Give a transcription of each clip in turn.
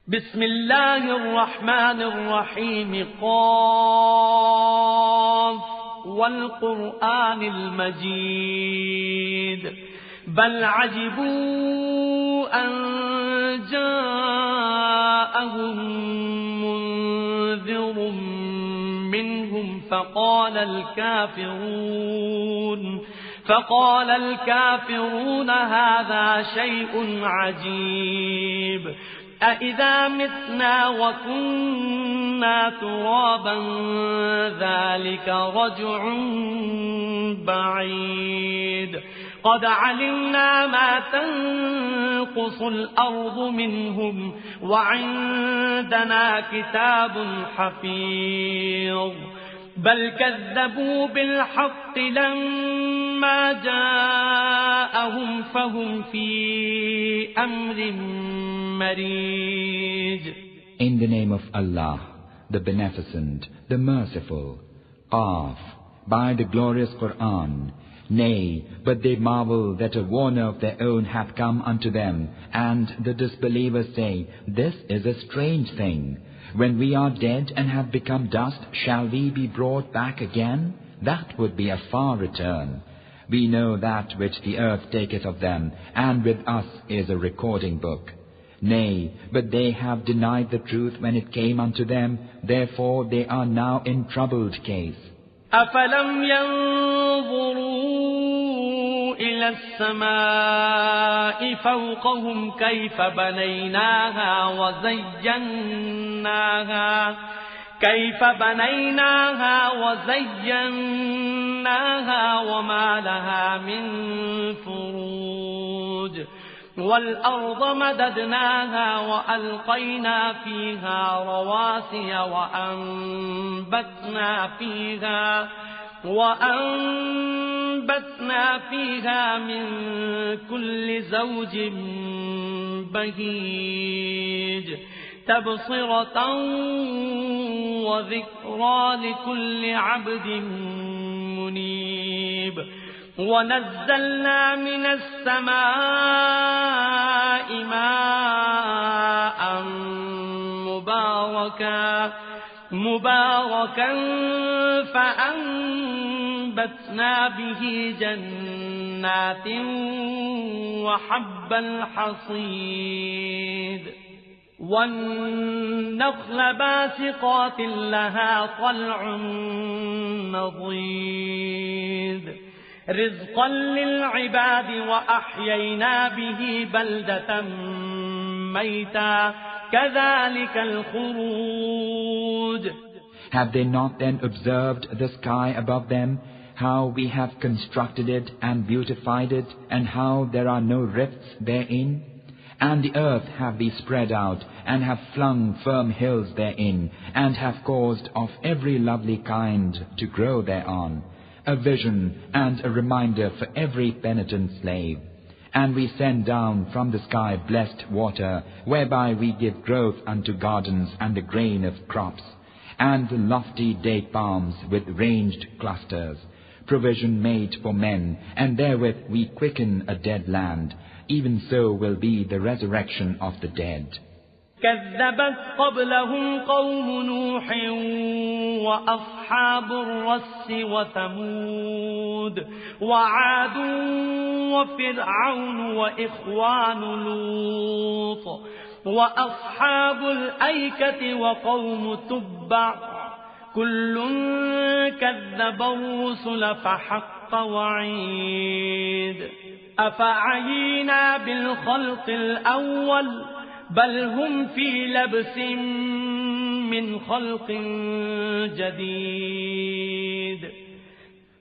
بسم الله الرحمن الرحيم قاف والقرآن المجيد بل عجبوا أن جاءهم منذر منهم فقال الكافرون هذا شيء عجيب أإذا متنا وكنا ترابا ذلك رجع بعيد قد علمنا ما تنقص الأرض منهم وعندنا كتاب حفيظ بل كذبوا بالحق لما جاءهم فهم في أمر مريج. In the name of Allah, the Beneficent, the Merciful. Qaf, by the glorious Quran. Nay, but they marvel that a warner of their own hath come unto them, and the disbelievers say, this is a strange thing. When we are dead and have become dust, shall we be brought back again? That would be a far return. We know that which the earth taketh of them, and with us is a recording book. Nay, but they have denied the truth when it came unto them, therefore they are now in troubled case. أَفَلَمْ يَنظُرُوا إِلَى السَّمَاءِ فَوْقَهُمْ كَيْفَ بَنَيْنَاهَا وَزَيَّنَّاهَا وَمَا لَهَا مِنْ فُرُوجٍ وَالْأَرْضَ مَدَدْنَاهَا وَأَلْقَيْنَا فِيهَا رَوَاسِيَ وَأَنبَتْنَا فِيهَا مِنْ كُلِّ زَوْجٍ بَهِيجٍ تَبْصِرَةً وَذِكْرَى لِكُلِّ عَبْدٍ مُنِيبٍ وَنَزَّلْنَا مِنَ السَّمَاءِ مَاءً مُبَارَكًا فَأَنبَتْنَا بِهِ جَنَّاتٍ وَحَبَّ الْحَصِيدِ وَالنَّخْلَ بَاسِقَاتٍ لَهَا طَلْعٌ نَضِيدٌ رزقا للعباد وأحيينا به بلدة ميتا كذلك الخروج. Have they not then observed the sky above them, how we have constructed it and beautified it, and how there are no rifts therein? And the earth have we spread out, and have flung firm hills therein, and have caused of every lovely kind to grow thereon. A vision and a reminder for every penitent slave. And we send down from the sky blessed water, whereby we give growth unto gardens and the grain of crops, and lofty date palms with ranged clusters, provision made for men, and therewith we quicken a dead land. Even so will be the resurrection of the dead. كذبت قبلهم قوم نوح وأصحاب الرس وثمود وعاد وفرعون وإخوان لوط وأصحاب الأيكة وقوم تبع كل كذب الرسل فحق وعيد أفعينا بالخلق الأول بل هم في لبس من خلق جديد.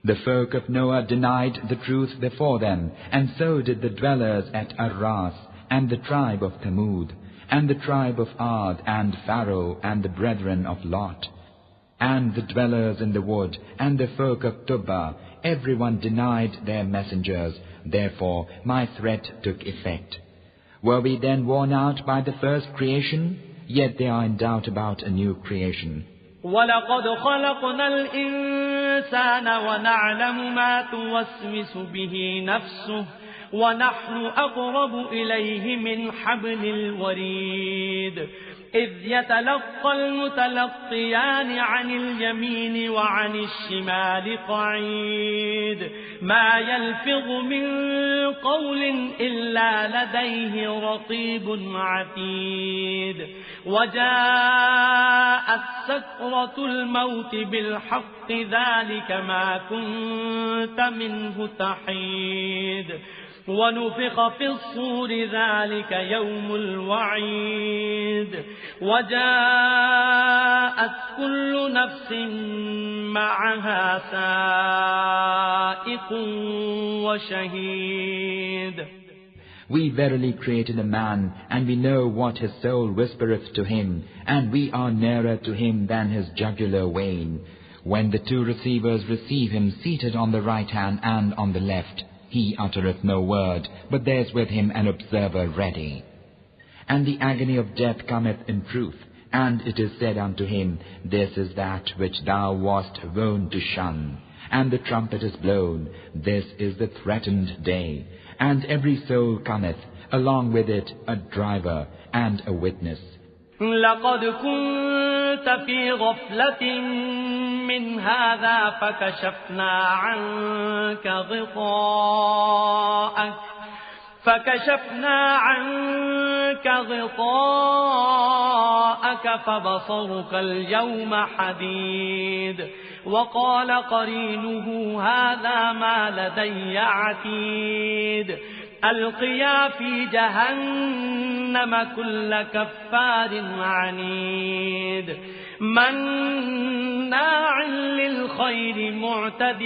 The folk of Noah denied the truth before them, and so did the dwellers at Arras, and the tribe of Thamud, and the tribe of Ad, and Pharaoh, and the brethren of Lot, and the dwellers in the wood, and the folk of Tubba. Everyone denied their messengers, therefore my threat took effect. Were we then worn out by the first creation? Yet they are in doubt about a new creation. وَلَقَدْ خَلَقْنَا الْإِنسَانَ وَنَعْلَمُ مَا تُوَسْوِسُ بِهِ نَفْسُهُ ونحن أقرب إليه من حبل الوريد إذ يتلقى المتلقيان عن اليمين وعن الشمال قعيد ما يلفظ من قول إلا لديه رقيب عتيد وجاءت سكرة الموت بالحق ذلك ما كنت منه تحيد ونفخ في الصور ذلك يوم الوعيد وجاءت كل نفس معها سائق وشهيد. We verily created a man, and we know what his soul whispereth to him, and we are nearer to him than his jugular vein. When the two receivers receive him seated on the right hand and on the left, he uttereth no word, but there is with him an observer ready. And the agony of death cometh in truth, and it is said unto him, This is that which thou wast wont to shun. And the trumpet is blown, this is the threatened day. And every soul cometh, along with it a driver and a witness. لقد كنت في غفلة من هذا فكشفنا عنك غطاءك فبصرك اليوم حديد وقال قرينه هذا ما لدي عتيد ألقيا في جهنم كل كفار عنيد مناع للخير معتد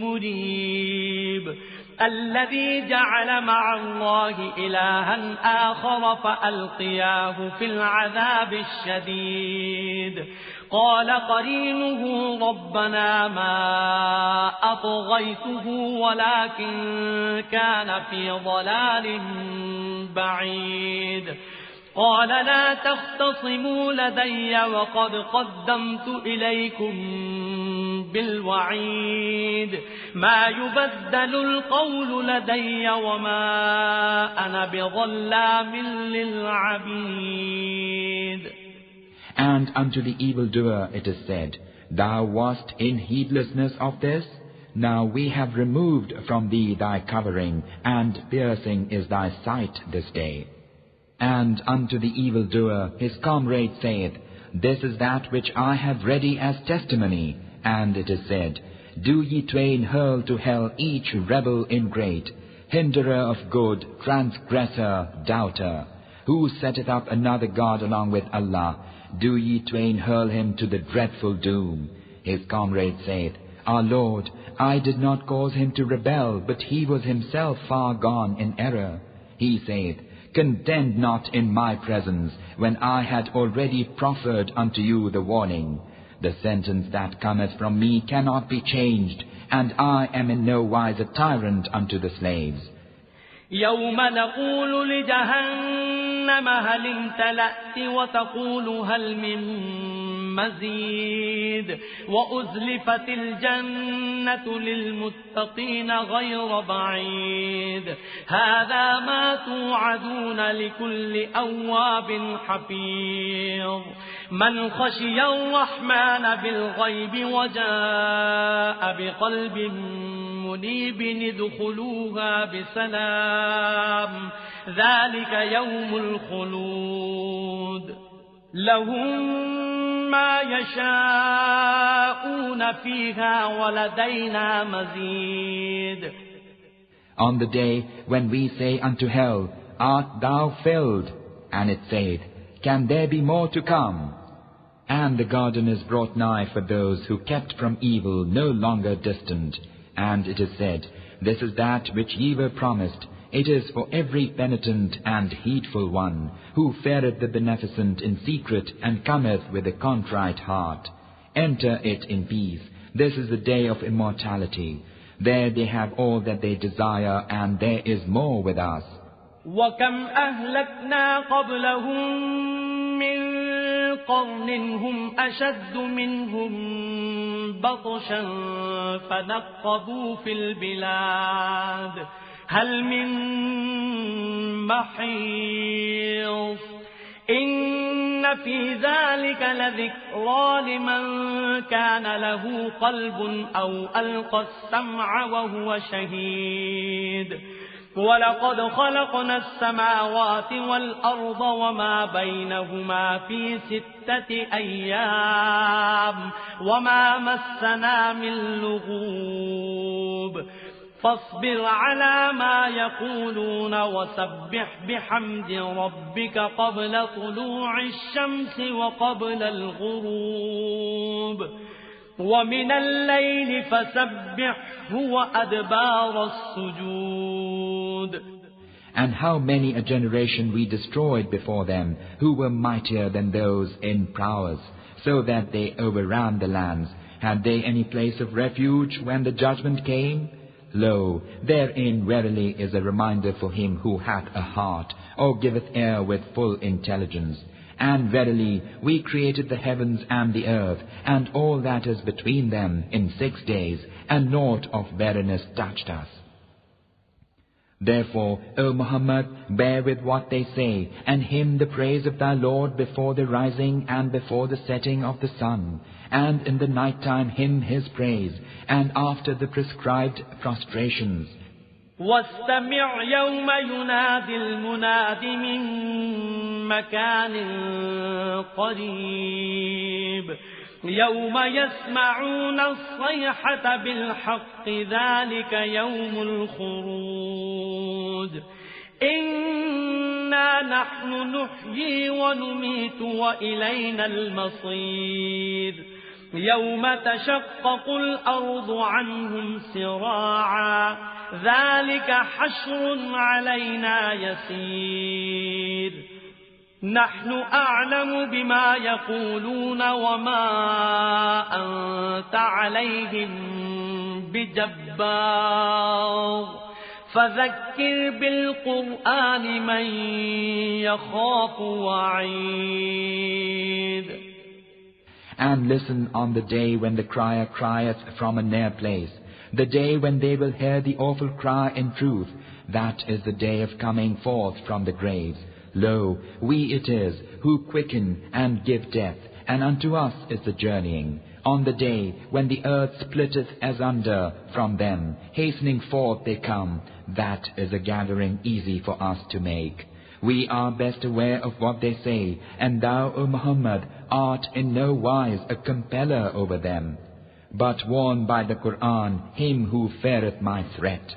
مريب الذي جعل مع الله إلها آخر فألقياه في العذاب الشديد قال قرينه ربنا ما أطغيته ولكن كان في ضلال بعيد قال لا تختصموا لدي وقد قدمت إليكم بالوعيد ما يبدل القول لدي وما أنا بظلام للعبيد. And unto the evildoer it is said, Thou wast in heedlessness of this? Now we have removed from thee thy covering, and piercing is thy sight this day. And unto the evildoer his comrade saith, This is that which I have ready as testimony. And it is said, Do ye twain hurl to hell each rebel ingrate, hinderer of good, transgressor, doubter, who setteth up another God along with Allah. Do ye twain hurl him to the dreadful doom? His comrade saith, Our Lord, I did not cause him to rebel, but he was himself far gone in error. He saith, Contend not in my presence, when I had already proffered unto you the warning. The sentence that cometh from me cannot be changed, and I am in no wise a tyrant unto the slaves. يوم نقول لجهنم هل امتلأت وتقول هل من مزيد وأزلفت الجنة للمتقين غير بعيد هذا ما توعدون لكل أواب حفيظ من خشي الرحمن بالغيب وجاء بقلب منيب ادخلوها بسلام ذلك يوم الخلود لهم ما يشاءون فيها ولدينا مزيد. On the day when we say unto hell, Art thou filled? And it saith, Can there be more to come? And the garden is brought nigh for those who kept from evil no longer distant. And it is said, This is that which ye were promised. It is for every penitent and heedful one, who feareth the Beneficent in secret and cometh with a contrite heart. Enter it in peace. This is the day of immortality. There they have all that they desire, and there is more with us. وَكَمْ أَهْلَكْنَا قَبْلَهُمْ مِنْ قَرْنٍ هُمْ أَشَدُّ مِنْهُمْ بَطْشًا فَنَقَّبُوا فِي الْبِلَادِ هل من محيص إن في ذلك لذكرى لمن كان له قلب أو ألقى السمع وهو شهيد ولقد خلقنا السماوات والأرض وما بينهما في 6 أيام وما مسنا من لغوب فاصبر على ما يقولون وسبح بحمد ربك قبل طلوع الشمس وقبل الغروب ومن الليل فسبحه وأدبار السجود. And how many a generation we destroyed before them, who were mightier than those in prowess, so that they overran the lands. Had they any place of refuge when the judgment came? Lo, therein verily is a reminder for him who hath a heart, or giveth ear with full intelligence. And verily, we created the heavens and the earth, and all that is between them in 6 days, and naught of barrenness touched us. Therefore, O Muhammad, bear with what they say, and hymn the praise of thy Lord before the rising and before the setting of the sun, and in the night time hymn his praise, and after the prescribed prostrations. واستمع يوم ينادي المناد من مكان قريب يوم يسمعون الصيحة بالحق ذلك يوم الخروج إنا نحن نحيي ونميت وإلينا المصير يوم تشقق الأرض عنهم سراعا ذلك حشر علينا يسير نحن أعلم بما يقولون وما أنت عليهم بجبار فذكر بالقرآن من يخاف وعيد. And listen on the day when the crier crieth from a near place, the day when they will hear the awful cry in truth, that is the day of coming forth from the graves. Lo, we it is who quicken and give death, and unto us is the journeying. On the day when the earth splitteth asunder from them, hastening forth they come, that is a gathering easy for us to make. We are best aware of what they say, and thou, O Muhammad, art in no wise a compeller over them. But warn by the Qur'an him who feareth my threat.